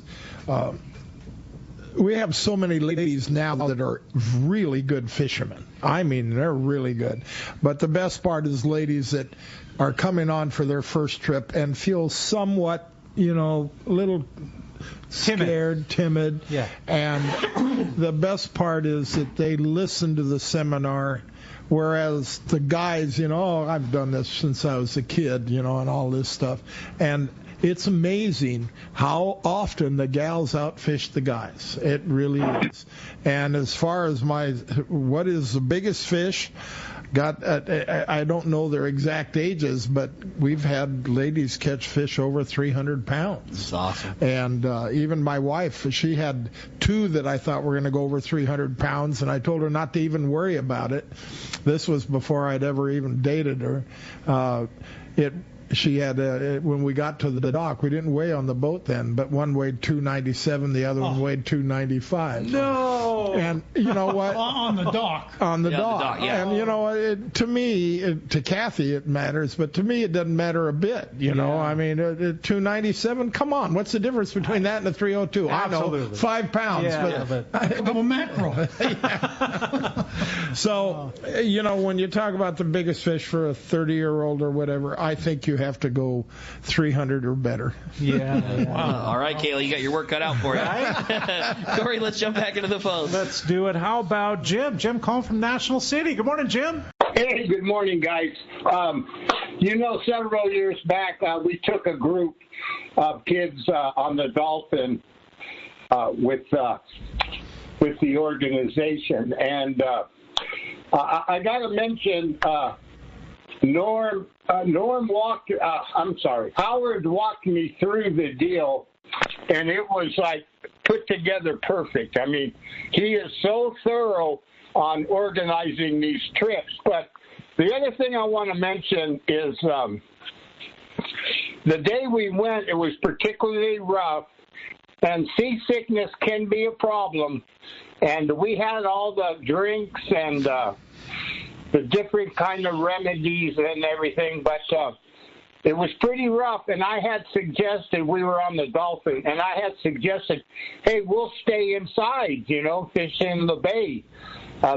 we have so many ladies now that are really good fishermen. I mean, they're really good. But the best part is ladies that are coming on for their first trip and feel somewhat, a little scared, timid. Yeah. And the best part is that they listen to the seminar, whereas the guys, I've done this since I was a kid, and all this stuff. And it's amazing how often the gals outfish the guys. It really is. And as far as what is the biggest fish, I don't know their exact ages, but we've had ladies catch fish over 300 pounds. That's awesome. And even my wife, she had two that I thought were going to go over 300 pounds, and I told her not to even worry about it. This was before I'd ever even dated her. She had, when we got to the dock, we didn't weigh on the boat then, but one weighed 297, the other one weighed 295. No! And you know what? On the dock. On the dock. The dock, yeah. And to me, to Kathy it matters, but to me it doesn't matter a bit. I mean, 297, come on, what's the difference between that and a 302? Absolutely. I know, 5 pounds. Yeah, but Double mackerel. So, when you talk about the biggest fish for a 30-year-old or whatever, I think you have to go 300 or better. Yeah. Wow. All right, Kayla, you got your work cut out for you. Corey, let's jump back into the phone. Let's do it. How about Jim? Jim calling from National City. Good morning, Jim. Hey, good morning, guys. Several years back, we took a group of kids on the Dolphin with the organization, and I got to mention Howard walked me through the deal, and it was like put together perfect. I mean, he is so thorough on organizing these trips. But the other thing I want to mention is the day we went, it was particularly rough, and seasickness can be a problem. And we had all the drinks and the different kind of remedies and everything, but it was pretty rough. And I had suggested, we were on the Dolphin, and I had suggested, hey, we'll stay inside, fish in the bay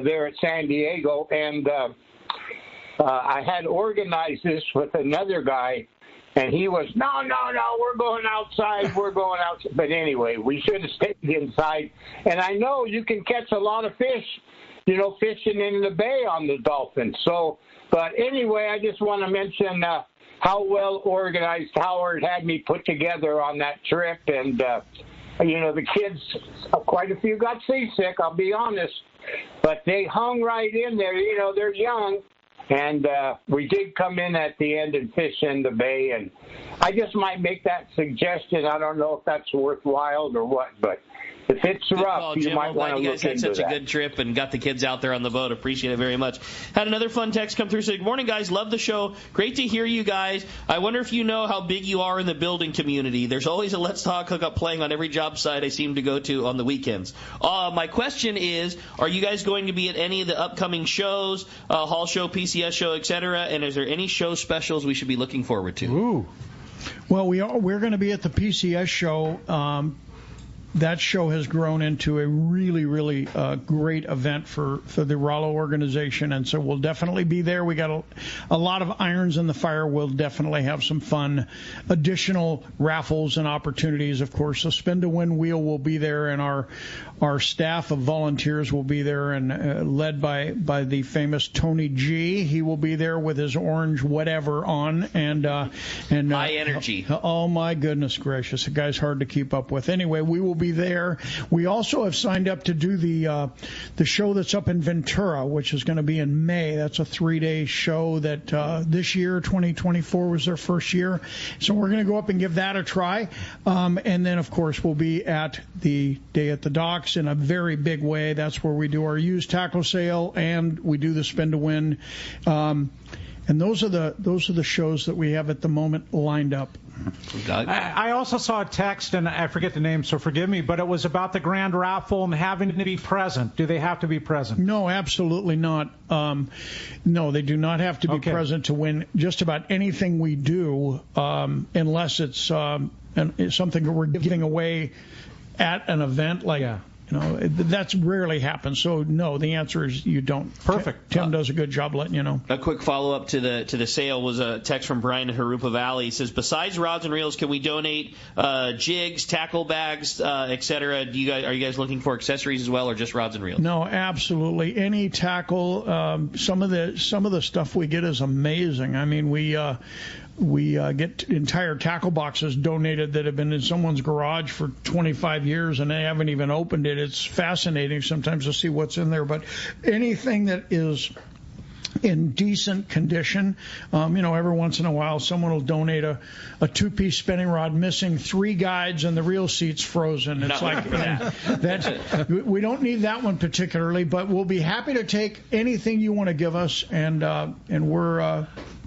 there at San Diego. And I had organized this with another guy, and he was, no, we're going outside. But anyway, we should have stayed inside. And I know you can catch a lot of fish, fishing in the bay on the Dolphin. So, but anyway, I just want to mention how well organized Howard had me put together on that trip. And, the kids, quite a few got seasick, I'll be honest. But they hung right in there. They're young. And we did come in at the end and fish in the bay. And I just might make that suggestion. I don't know if that's worthwhile or what, but if it's rough, you might want to look into that. You guys had such a good trip and got the kids out there on the boat. Appreciate it very much. Had another fun text come through. Said, good morning, guys. Love the show. Great to hear you guys. I wonder if you know how big you are in the building community. There's always a Let's Talk Hookup playing on every job site I seem to go to on the weekends. My question is, are you guys going to be at any of the upcoming shows, Hall Show, PCS Show, etc.? And is there any show specials we should be looking forward to? Ooh. Well, we're going to be at the PCS show. That show has grown into a really, really great event for the Rollo organization, and so we'll definitely be there. We got a lot of irons in the fire. We'll definitely have some fun, additional raffles and opportunities. Of course, the Spin to Win wheel will be there, and our staff of volunteers will be there, and led by the famous Tony G. He will be there with his orange whatever on, and high energy. Oh my goodness gracious, the guy's hard to keep up with. Anyway, we will be there. We also have signed up to do the show that's up in Ventura, which is going to be in May. That's a 3-day show that this year, 2024, was their first year. So we're going to go up and give that a try. And then, of course, we'll be at the Day at the Docks in a very big way. That's where we do our used tackle sale and we do the Spin to Win. And those are the shows that we have at the moment lined up. I also saw a text, and I forget the name, so forgive me, but it was about the grand raffle and having to be present. Do they have to be present? No, absolutely not. No, they do not have to be present to win just about anything we do, unless it's something that we're giving away at an event like. Yeah. That's rarely happens. So no, the answer is you don't. Perfect. Tim does a good job letting you know. A quick follow up to the sale was a text from Brian in Harupa Valley. He says, besides rods and reels, can we donate jigs, tackle bags, etc.? Are you guys looking for accessories as well, or just rods and reels? No, absolutely. Any tackle. Some of the stuff we get is amazing. I mean, we get entire tackle boxes donated that have been in someone's garage for 25 years and they haven't even opened it. It's fascinating sometimes to see what's in there. But anything that is in decent condition, every once in a while someone will donate a 2-piece spinning rod missing 3 guides and the reel seat's frozen. It's like that. We don't need that one particularly, but we'll be happy to take anything you want to give us, and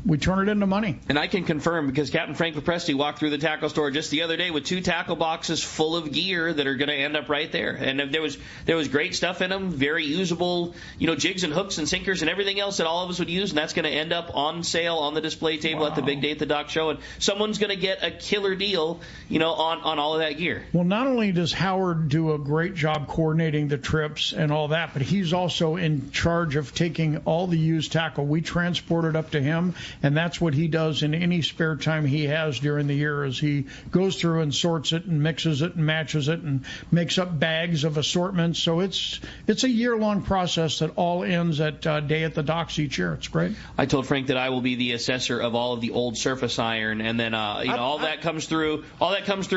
we turn it into money. And I can confirm, because Captain Frank Preste walked through the tackle store just the other day with 2 tackle boxes full of gear that are going to end up right there. And there was great stuff in them, very usable, jigs and hooks and sinkers and everything else that all of us would use. And that's going to end up on sale on the display table at the Big Day at the Dock show. And someone's going to get a killer deal, on all of that gear. Well, not only does Howard do a great job coordinating the trips and all that, but he's also in charge of taking all the used tackle. We transport it up to him. And that's what he does in any spare time he has during the year, is he goes through and sorts it and mixes it and matches it and makes up bags of assortments. So it's a year-long process that all ends at Day at the Docks each year. It's great. I told Frank that I will be the assessor of all of the old surface iron, and then all that comes through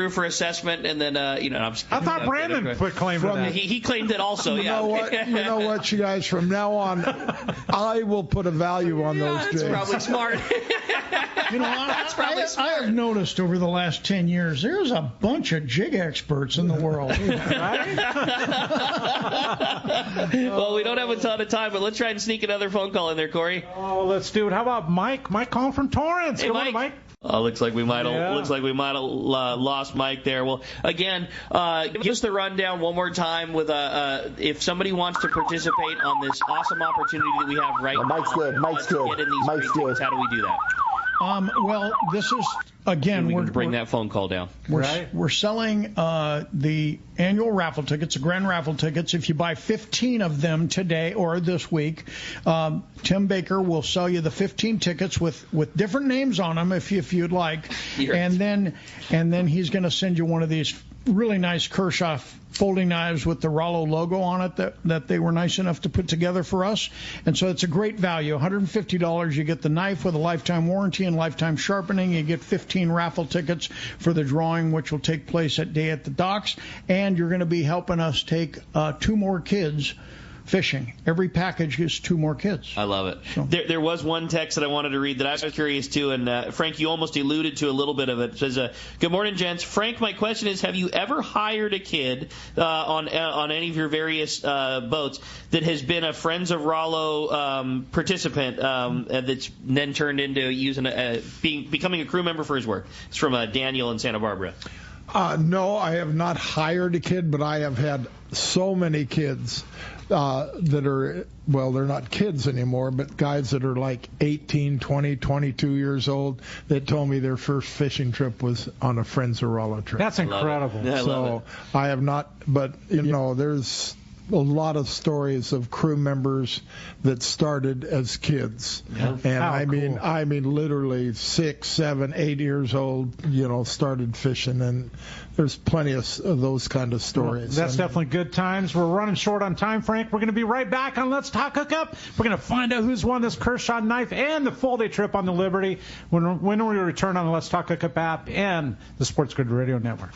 for assessment, and then I thought Brandon put claim to that. He claimed it also. You know what, you guys? From now on, I will put a value on those jigs. That's probably smart. That's probably smart. I have noticed over the last 10 years, there's a bunch of jig experts in the world. Well, we don't have a ton of time, but let's try and sneak another phone call in there, Corey. Oh, let's do it. How about Mike? Mike calling from Torrance. Hey, Come on, Mike. Looks like we might have lost Mike there. Well, again, give us the rundown one more time with if somebody wants to participate on this awesome opportunity that we have right now. Mike's good. Get in these great tickets. How do we do that? Well, this is, again, we're bring that phone call down. We're selling the annual raffle tickets, the grand raffle tickets. If you buy 15 of them today or this week, Tim Baker will sell you the 15 tickets with different names on them if you'd like, and then he's going to send you one of these really nice Kershaw folding knives with the Rollo logo on it that they were nice enough to put together for us. And so it's a great value. $150. You get the knife with a lifetime warranty and lifetime sharpening. You get 15 raffle tickets for the drawing, which will take place at Day at the Docks. And you're going to be helping us take 2 more kids fishing. Every package is 2 more kids. I love it. So. There was one text that I wanted to read that I was curious too, and Frank, you almost alluded to a little bit of it. It says, "Good morning, gents. Frank, my question is: have you ever hired a kid on any of your various boats that has been a Friends of Rollo participant that's then turned into becoming a crew member for his work?" It's from Daniel in Santa Barbara. No, I have not hired a kid, but I have had so many kids that are, well, they're not kids anymore, but guys that are like 18, 20, 22 years old that told me their first fishing trip was on a Friends of Rollo trip. That's incredible. Yeah, I love it. I have not, but, there's a lot of stories of crew members that started as kids. Yeah. And Cool. I mean literally 6, 7, 8 years old, started fishing, and there's plenty of those kind of stories. Well, that's definitely good times. We're running short on time, Frank. We're going to be right back on Let's Talk Hookup. We're going to find out who's won this Kershaw knife and the full-day trip on the Liberty when we return on the Let's Talk Hookup app and the Sports Grid Radio Network.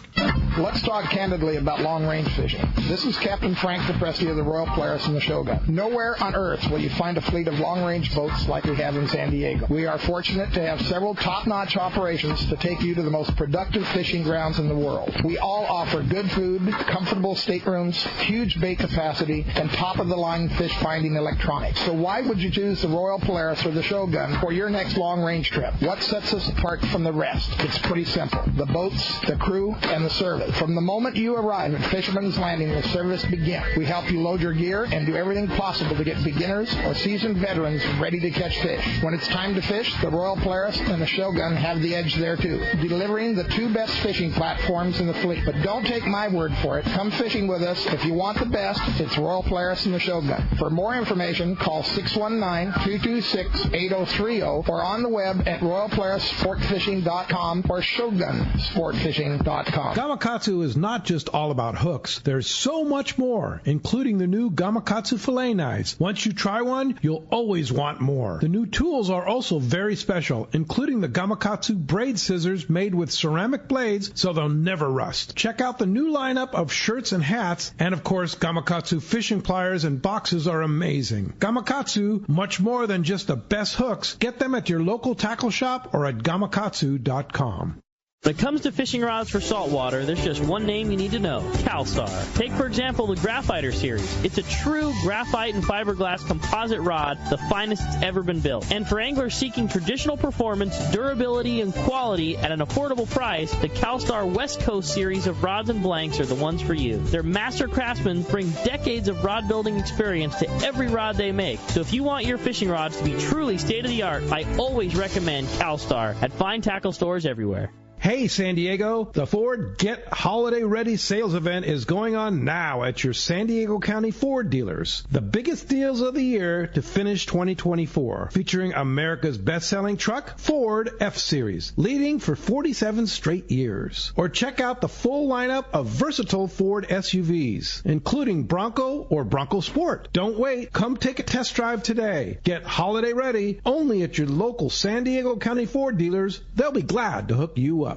Let's talk candidly about long-range fishing. This is Captain Frank Preste of the Royal Polaris and the Shogun. Nowhere on earth will you find a fleet of long-range boats like we have in San Diego. We are fortunate to have several top-notch operations to take you to the most productive fishing grounds in the world. We all offer good food, comfortable staterooms, huge bait capacity, and top-of-the-line fish-finding electronics. So why would you choose the Royal Polaris or the Shogun for your next long-range trip? What sets us apart from the rest? It's pretty simple. The boats, the crew, and the service. From the moment you arrive at Fisherman's Landing, the service begins. We help you load your gear and do everything possible to get beginners or seasoned veterans ready to catch fish. When it's time to fish, the Royal Polaris and the Shogun have the edge there too, delivering the two best fishing platforms in the fleet. But don't take my word for it. Come fishing with us. If you want the best, it's Royal Polaris and the Shogun. For more information, call 619-226-8030 or on the web at royalpolarissportfishing.com or shogunsportfishing.com. Gamakatsu is not just all about hooks. There's so much more, including the new Gamakatsu fillet knives. Once you try one, you'll always want more. The new tools are also very special, including the Gamakatsu braid scissors made with ceramic blades so they'll never rust. Check out the new lineup of shirts and hats, and of course, Gamakatsu fishing pliers and boxes are amazing. Gamakatsu, much more than just the best hooks. Get them at your local tackle shop or at gamakatsu.com. When it comes to fishing rods for saltwater, there's just one name you need to know, CalStar. Take, for example, the Graphiter series. It's a true graphite and fiberglass composite rod, the finest it's ever been built. And for anglers seeking traditional performance, durability, and quality at an affordable price, the CalStar West Coast series of rods and blanks are the ones for you. Their master craftsmen bring decades of rod building experience to every rod they make. So if you want your fishing rods to be truly state-of-the-art, I always recommend CalStar at fine tackle stores everywhere. Hey, San Diego, the Ford Get Holiday Ready sales event is going on now at your San Diego County Ford dealers. The biggest deals of the year to finish 2024, featuring America's best-selling truck, Ford F-Series, leading for 47 straight years. Or check out the full lineup of versatile Ford SUVs, including Bronco or Bronco Sport. Don't wait. Come take a test drive today. Get holiday ready only at your local San Diego County Ford dealers. They'll be glad to hook you up.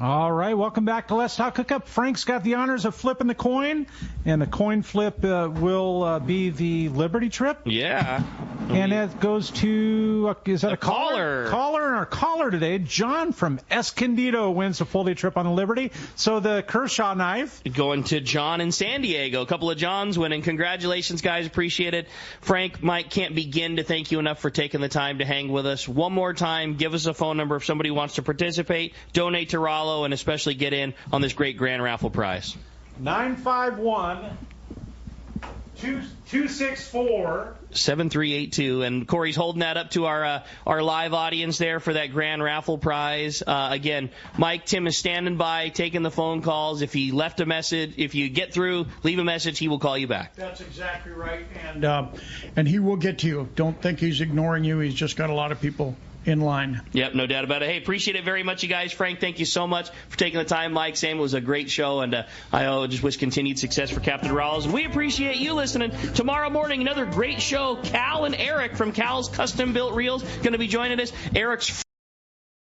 All right, welcome back to Let's Talk Hookup. Frank's got the honors of flipping the coin, and the coin flip will be the Liberty trip. Yeah. And it goes to, is that a caller? Caller, and our caller today, John from Escondido, wins the full-day trip on the Liberty. So the Kershaw knife. Going to John in San Diego. A couple of Johns winning. Congratulations, guys. Appreciate it. Frank, Mike, can't begin to thank you enough for taking the time to hang with us. One more time, give us a phone number if somebody wants to participate, donate to Rollo, and especially get in on this great grand raffle prize. 951-264-7382. And Corey's holding that up to our live audience there for that grand raffle prize. Again, Mike, Tim is standing by, taking the phone calls. If he left a message, if you get through, leave a message, he will call you back. That's exactly right. And he will get to you. Don't think he's ignoring you. He's just got a lot of people in line. Yep, no doubt about it. Hey, appreciate it very much, you guys. Frank, thank you so much for taking the time. Mike, Sam, it was a great show, and I just wish continued success for Captain Rollo. And we appreciate you listening. Tomorrow morning, another great show. Cal and Eric from Cal's Custom Built Reels going to be joining us. Eric's